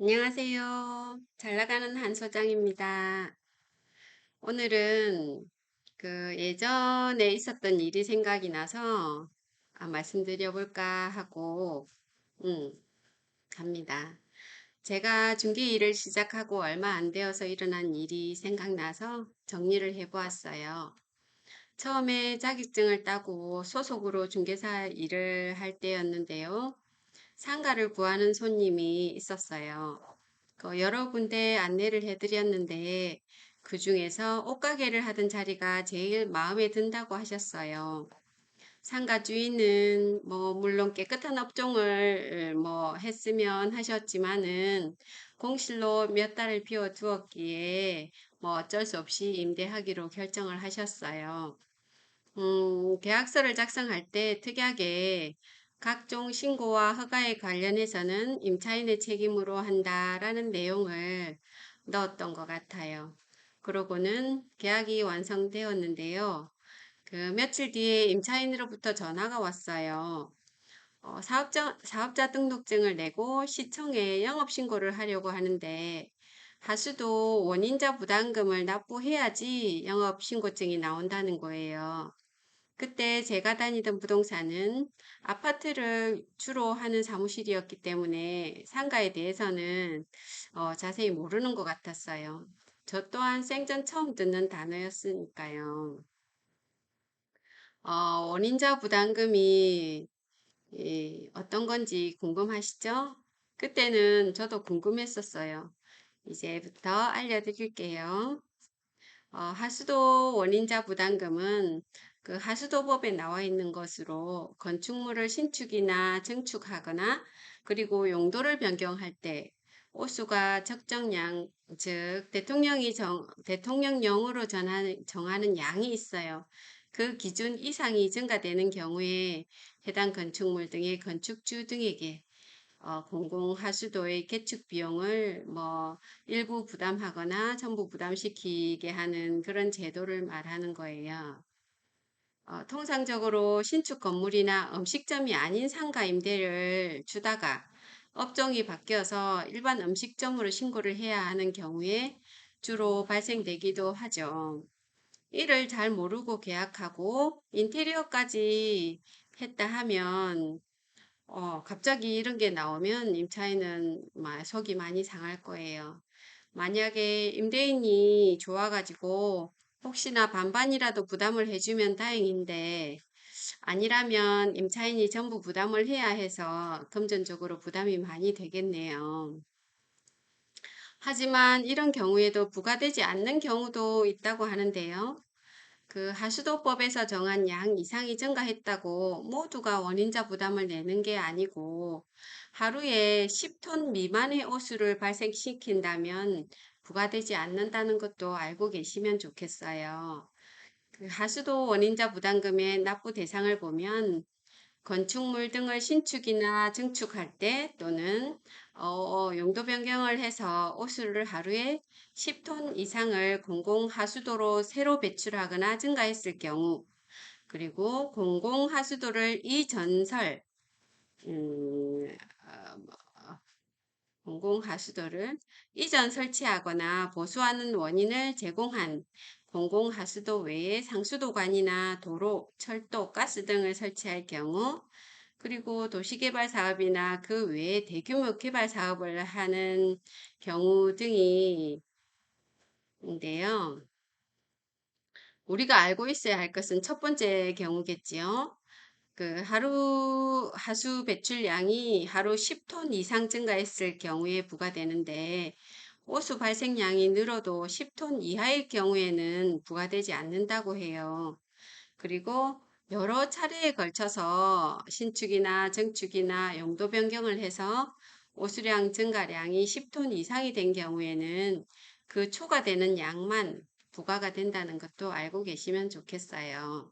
안녕하세요. 잘 나가는 한 소장입니다. 오늘은 예전에 있었던 일이 생각이 나서 말씀드려 볼까 하고 음, 합니다. 제가 중개 일을 시작하고 얼마 안 되어서 일어난 일이 생각나서 정리를 해 보았어요. 처음에 자격증을 따고 소속으로 중개사 일을 할 때였는데요. 상가를 구하는 손님이 있었어요. 여러 군데 안내를 해드렸는데 그 중에서 옷가게를 하던 자리가 제일 마음에 든다고 하셨어요. 상가 주인은 물론 깨끗한 업종을 했으면 하셨지만은 공실로 몇 달을 비워두었기에 어쩔 수 없이 임대하기로 결정을 하셨어요. 계약서를 작성할 때 특이하게 각종 신고와 허가에 관련해서는 임차인의 책임으로 한다라는 내용을 넣었던 것 같아요. 그러고는 계약이 완성되었는데요. 며칠 뒤에 임차인으로부터 전화가 왔어요. 사업자 등록증을 내고 시청에 영업신고를 하려고 하는데 하수도 원인자 부담금을 납부해야지 영업신고증이 나온다는 거예요. 그때 제가 다니던 부동산은 아파트를 주로 하는 사무실이었기 때문에 상가에 대해서는 자세히 모르는 것 같았어요. 저 또한 생전 처음 듣는 단어였으니까요. 원인자 부담금이 어떤 건지 궁금하시죠? 그때는 저도 궁금했었어요. 이제부터 알려드릴게요. 하수도 원인자 부담금은 하수도법에 나와 있는 것으로 건축물을 신축이나 증축하거나 그리고 용도를 변경할 때 호수가 적정량, 즉 대통령령으로 정하는 양이 있어요. 그 기준 이상이 증가되는 경우에 해당 건축물 등의 건축주 등에게 공공하수도의 개축 비용을 일부 부담하거나 전부 부담시키게 하는 그런 제도를 말하는 거예요. 통상적으로 신축 건물이나 음식점이 아닌 상가 임대를 주다가 업종이 바뀌어서 일반 음식점으로 신고를 해야 하는 경우에 주로 발생되기도 하죠. 이를 잘 모르고 계약하고 인테리어까지 했다 하면 갑자기 이런 게 나오면 임차인은 속이 많이 상할 거예요. 만약에 임대인이 좋아가지고 혹시나 반반이라도 부담을 해주면 다행인데 아니라면 임차인이 전부 부담을 해야 해서 금전적으로 부담이 많이 되겠네요. 하지만 이런 경우에도 부과되지 않는 경우도 있다고 하는데요. 하수도법에서 정한 양 이상이 증가했다고 모두가 원인자 부담을 내는 게 아니고 하루에 10톤 미만의 오수를 발생시킨다면 부과되지 않는다는 것도 알고 계시면 좋겠어요. 하수도 원인자 부담금의 납부 대상을 보면 건축물 등을 신축이나 증축할 때 또는 용도 변경을 해서 오수를 하루에 10톤 이상을 공공하수도로 새로 배출하거나 증가했을 경우 그리고 공공하수도를 이전설 음, 어, 뭐, 공공하수도를 이전 설치하거나 보수하는 원인을 제공한 공공하수도 외에 상수도관이나 도로, 철도, 가스 등을 설치할 경우 그리고 도시개발 사업이나 그 외에 대규모 개발 사업을 하는 경우 등이 인데요. 우리가 알고 있어야 할 것은 첫 번째 경우겠지요. 하루 하수 배출량이 하루 10톤 이상 증가했을 경우에 부과되는데 호수 발생량이 늘어도 10톤 이하일 경우에는 부과되지 않는다고 해요. 그리고 여러 차례에 걸쳐서 신축이나 증축이나 용도 변경을 해서 오수량 증가량이 10톤 이상이 된 경우에는 그 초과되는 양만 부과가 된다는 것도 알고 계시면 좋겠어요.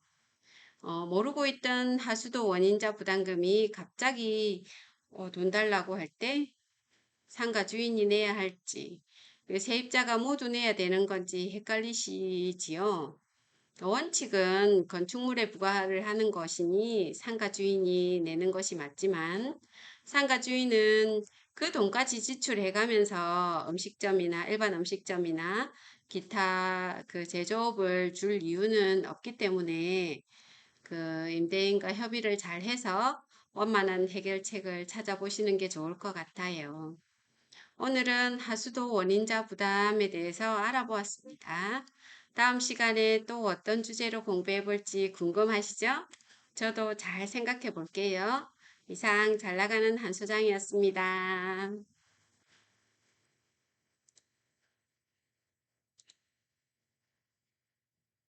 모르고 있던 하수도 원인자 부담금이 갑자기 돈 달라고 할 때 상가 주인이 내야 할지 세입자가 모두 내야 되는 건지 헷갈리시지요? 원칙은 건축물에 부과를 하는 것이니 상가 주인이 내는 것이 맞지만 상가 주인은 그 돈까지 지출해 가면서 음식점이나 일반 음식점이나 기타 그 제조업을 줄 이유는 없기 때문에 그 임대인과 협의를 잘 해서 원만한 해결책을 찾아보시는 게 좋을 것 같아요. 오늘은 하수도 원인자 부담에 대해서 알아보았습니다. 다음 시간에 또 어떤 주제로 공부해 볼지 궁금하시죠? 저도 잘 생각해 볼게요. 이상 잘 나가는 한 소장이었습니다.